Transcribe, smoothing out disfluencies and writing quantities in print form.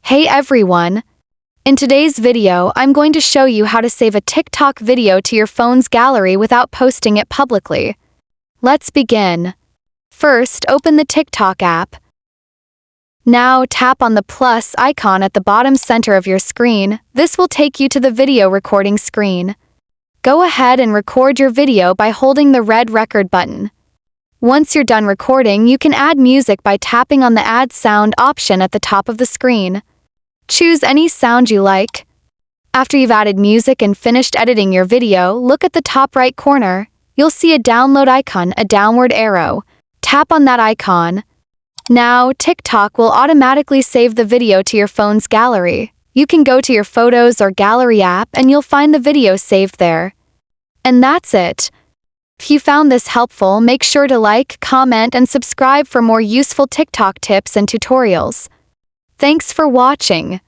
Hey everyone! In today's video, I'm going to show you how to save a TikTok video to your phone's gallery without posting it publicly. Let's begin. First, open the TikTok app. Now tap on the plus icon at the bottom center of your screen. This will take you to the video recording screen. Go ahead and record your video by holding the red record button. Once you're done recording, you can add music by tapping on the Add Sound option at the top of the screen. Choose any sound you like. After you've added music and finished editing your video, look at the top right corner. You'll see a download icon, a downward arrow. Tap on that icon. Now, TikTok will automatically save the video to your phone's gallery. You can go to your Photos or Gallery app and you'll find the video saved there. And that's it. If you found this helpful, make sure to like, comment, and subscribe for more useful TikTok tips and tutorials. Thanks for watching.